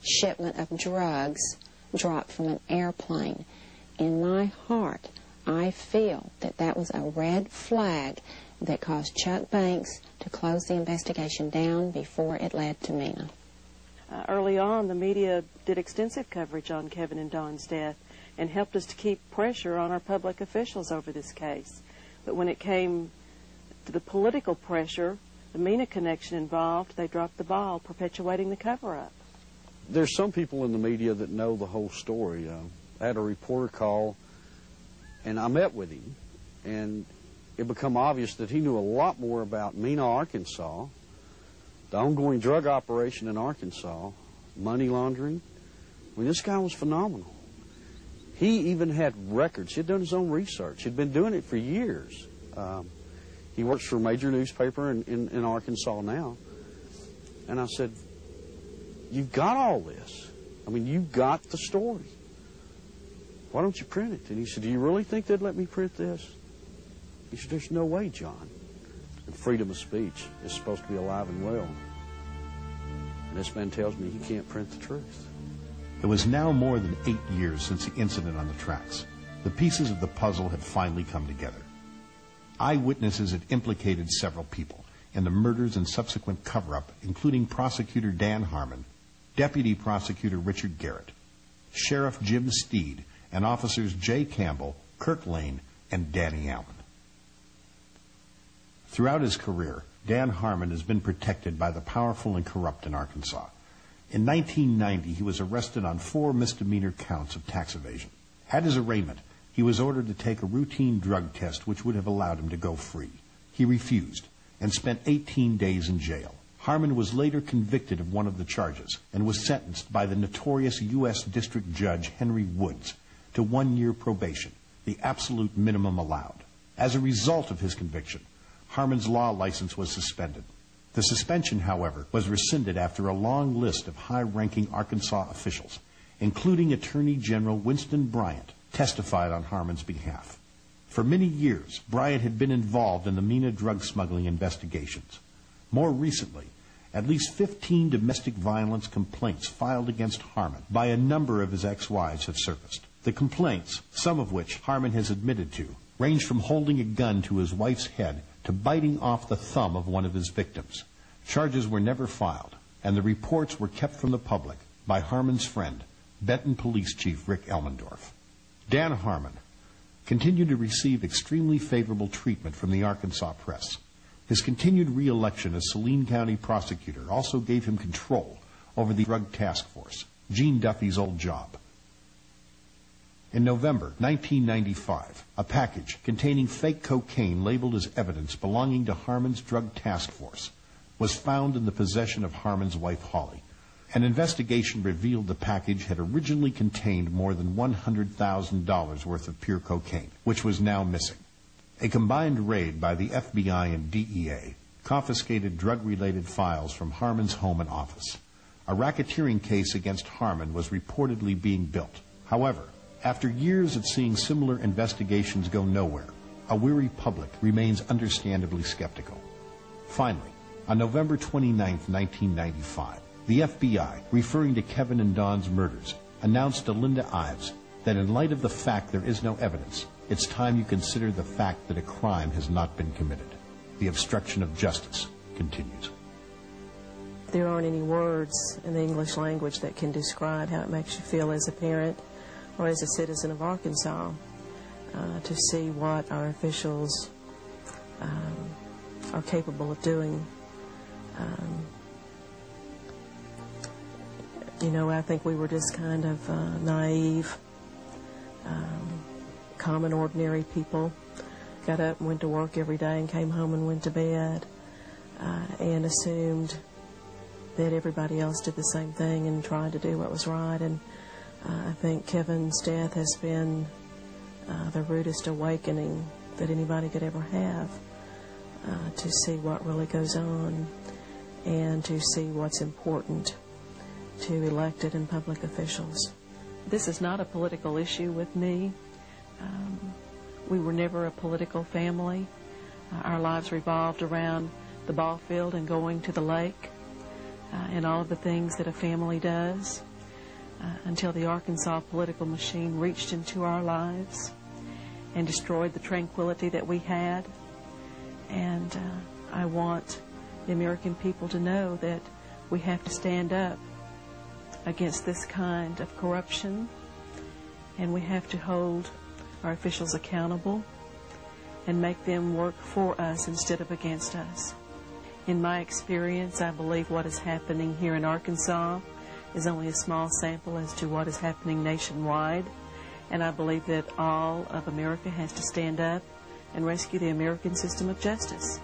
shipment of drugs dropped from an airplane. In my heart, I feel that that was a red flag that caused Chuck Banks to close the investigation down before it led to Mena. Early on, the media did extensive coverage on Kevin and Don's death and helped us to keep pressure on our public officials over this case. But when it came to the political pressure, the Mena connection involved, they dropped the ball, perpetuating the cover-up. There's some people in the media that know the whole story. I had a reporter call, and I met with him, and it became obvious that he knew a lot more about Mena, Arkansas, the ongoing drug operation in Arkansas, money laundering. I mean, this guy was phenomenal. He even had records. He'd done his own research. He'd been doing it for years. He works for a major newspaper in Arkansas now. And I said, you've got all this. I mean, you've got the story. Why don't you print it? And he said, do you really think they'd let me print this? He said, there's no way, John. And freedom of speech is supposed to be alive and well. And this man tells me he can't print the truth. It was now more than 8 years since the incident on the tracks. The pieces of the puzzle had finally come together. Eyewitnesses had implicated several people in the murders and subsequent cover-up, including Prosecutor Dan Harmon, Deputy Prosecutor Richard Garrett, Sheriff Jim Steed, and Officers Jay Campbell, Kirk Lane, and Danny Allen. Throughout his career, Dan Harmon has been protected by the powerful and corrupt in Arkansas. In 1990, he was arrested on 4 misdemeanor counts of tax evasion. At his arraignment, he was ordered to take a routine drug test which would have allowed him to go free. He refused and spent 18 days in jail. Harmon was later convicted of one of the charges and was sentenced by the notorious U.S. District Judge Henry Woods to 1-year probation, the absolute minimum allowed. As a result of his conviction, Harmon's law license was suspended. The suspension, however, was rescinded after a long list of high-ranking Arkansas officials, including Attorney General Winston Bryant, testified on Harmon's behalf. For many years, Bryant had been involved in the Mena drug smuggling investigations. More recently, at least 15 domestic violence complaints filed against Harmon by a number of his ex-wives have surfaced. The complaints, some of which Harmon has admitted to, range from holding a gun to his wife's head to biting off the thumb of one of his victims. Charges were never filed, and the reports were kept from the public by Harmon's friend, Benton Police Chief Rick Elmendorf. Dan Harmon continued to receive extremely favorable treatment from the Arkansas press. His continued re-election as Saline County prosecutor also gave him control over the Drug Task Force, Gene Duffy's old job. In November 1995, a package containing fake cocaine labeled as evidence belonging to Harmon's Drug Task Force was found in the possession of Harmon's wife, Holly. An investigation revealed the package had originally contained more than $100,000 worth of pure cocaine, which was now missing. A combined raid by the FBI and DEA confiscated drug-related files from Harmon's home and office. A racketeering case against Harmon was reportedly being built. However, after years of seeing similar investigations go nowhere, a weary public remains understandably skeptical. Finally, on November 29, 1995, the FBI, referring to Kevin and Don's murders, announced to Linda Ives that in light of the fact there is no evidence, it's time you consider the fact that a crime has not been committed. The obstruction of justice continues. There aren't any words in the English language that can describe how it makes you feel as a parent or as a citizen of Arkansas to see what our officials are capable of doing. I think we were just kind of naive, common, ordinary people. Got up and went to work every day and came home and went to bed and assumed that everybody else did the same thing and tried to do what was right. And I think Kevin's death has been the rudest awakening that anybody could ever have to see what really goes on and to see what's important to elected and public officials. This is not a political issue with me. We were never a political family. Our lives revolved around the ball field and going to the lake. and all of the things that a family does until the Arkansas political machine reached into our lives and destroyed the tranquility that we had. And I want the American people to know that we have to stand up against this kind of corruption, and we have to hold our officials accountable and make them work for us instead of against us. In my experience, I believe what is happening here in Arkansas is only a small sample as to what is happening nationwide, and I believe that all of America has to stand up and rescue the American system of justice.